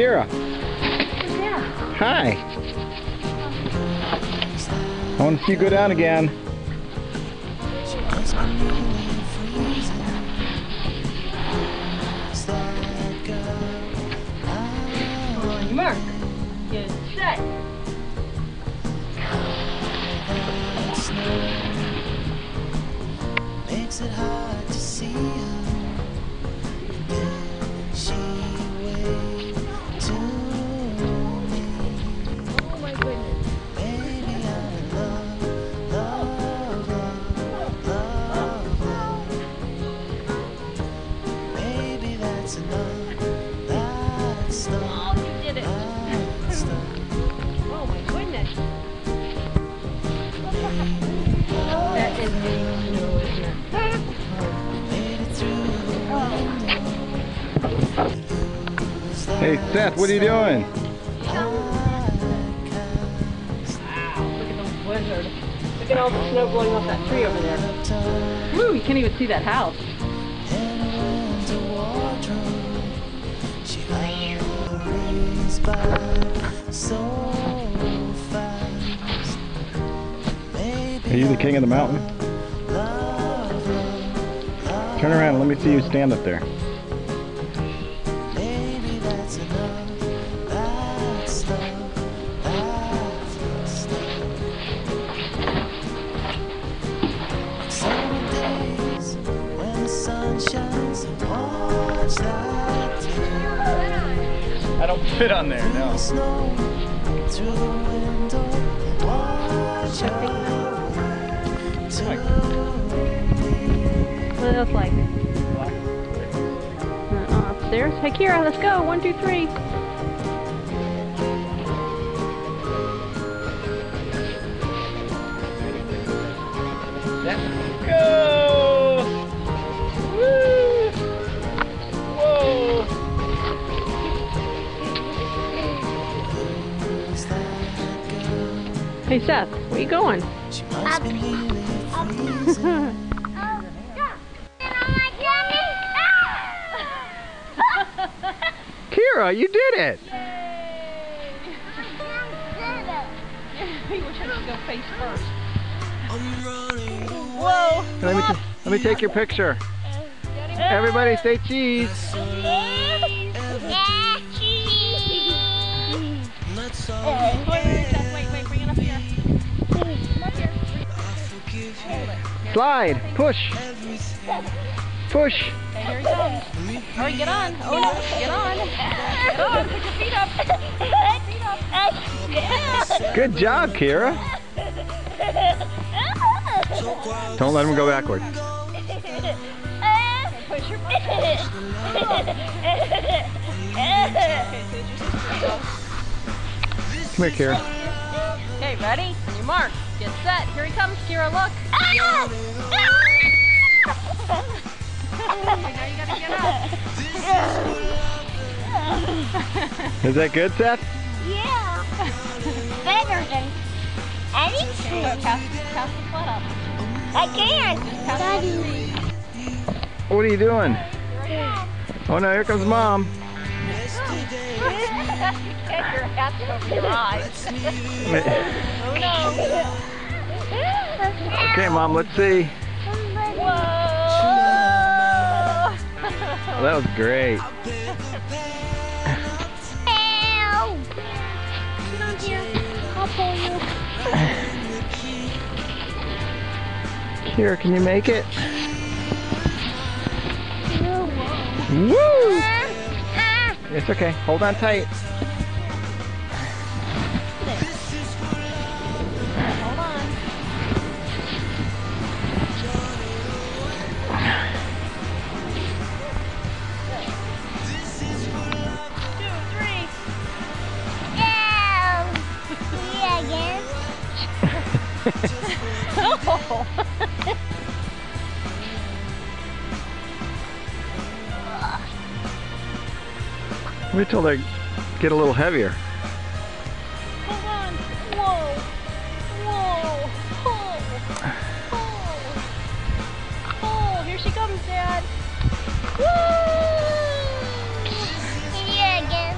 Kira. Yeah. Hi. I want to see you go down again. On mark. Get set. Makes it hard to see her. She waved to me. Oh my goodness. Baby, I'm in love, love, love, love. Baby, that's enough. That's Oh, enough. you did it. That's enough. Oh my goodness. That is getting snow, isn't it? Made it through the window. Hey Seth, what are you doing? Wow, look at the blizzard. Look at all the snow blowing off that tree over there. Woo, you can't even see that house. Are you the king of the mountain? Turn around and let me see you stand up there. I don't fit on there, no. What it looks like? Upstairs. Hey Kira, let's go. 1, 2, 3. Let's go! Woo! Whoa! Hey Seth, where you going? Up. Kira, you did it! He wish I could go face first. Whoa! Let me take your picture. Everybody say cheese. Wait, bring it up here. Come up here. Slide, push. Push. Okay, here he comes. Hurry, get on. Oh no, get on. Get on, put your feet up. Feet up. Good job, Kira. Don't let him go backward. Push your butt back. Come here, Kira. Okay, ready? On your mark. Get set. Here he comes, Kira, look. Now you gotta get up. Is that good, Seth? Yeah. Better than anything. Cast the foot up. I can't. Daddy. What are you doing? Oh no, here comes Mom. Get your hat over your eyes. Oh no. Okay, Mom, let's see. Whoa. That was great. Help. Get on here. I'll pull you. Kira, can you make it? Woo! It's okay. Hold on tight. Hold on. 2, 3. Yeah. Yeah, again. Oh. Wait till they get a little heavier. Hold on. Whoa. Whoa. Oh, here she comes, Dad. Woo! Yeah, again.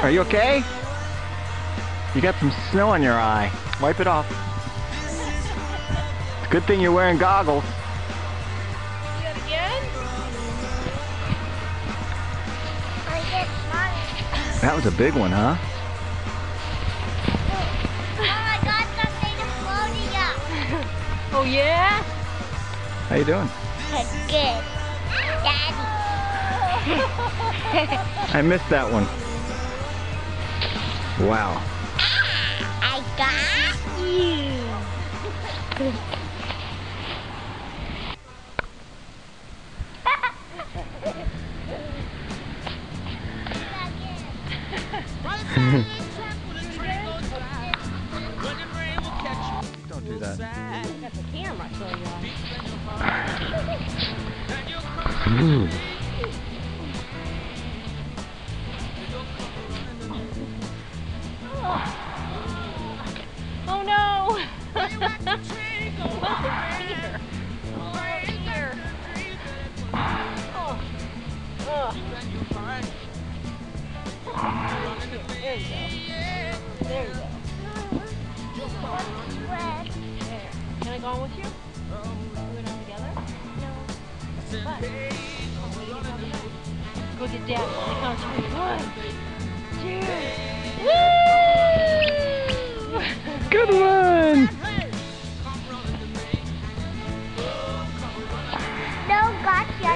Are you okay? You got some snow on your eye. Wipe it off. It's a good thing you're wearing goggles. You got it again? That was a big one, huh? Oh yeah? How you doing? Good. Daddy. I missed that one. Wow. I got you. Don't do that. That's a camera, so Ooh. Oh no! There you go. There you go. Can I go on with you? We're going together? No. What? Go get Dad. On the count of 3. 1, 2. Woo! Good one! No, gotcha.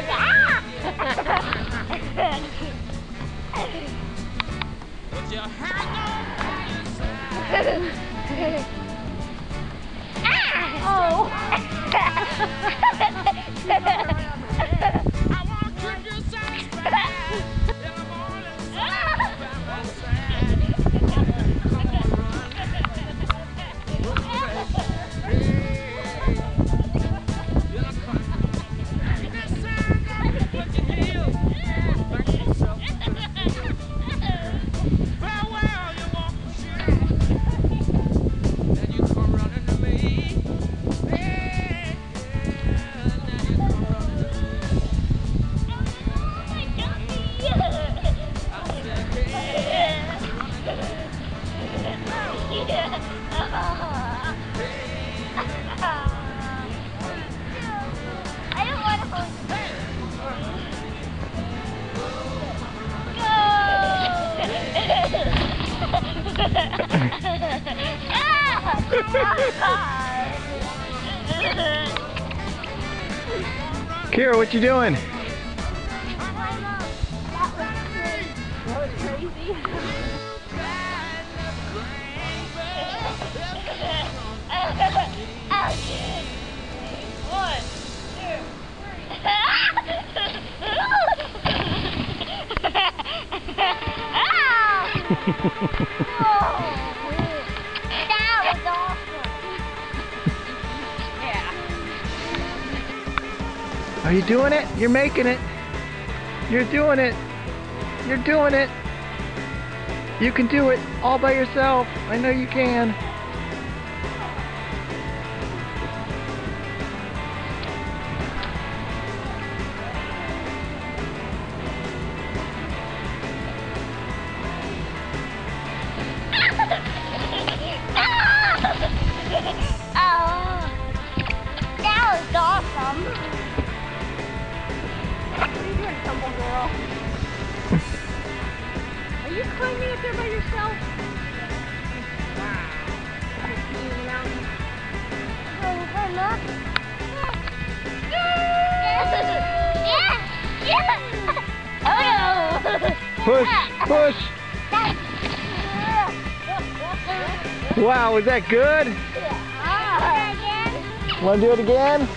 Kira, what you doing? That was crazy. One, 2, 3. That was awesome. Yeah. Are you doing it? You're making it. You're doing it. You're doing it. You can do it all by yourself. I know you can. Are you climbing up there by yourself? Wow. Push, push. Wow, was that good? Want to do it again?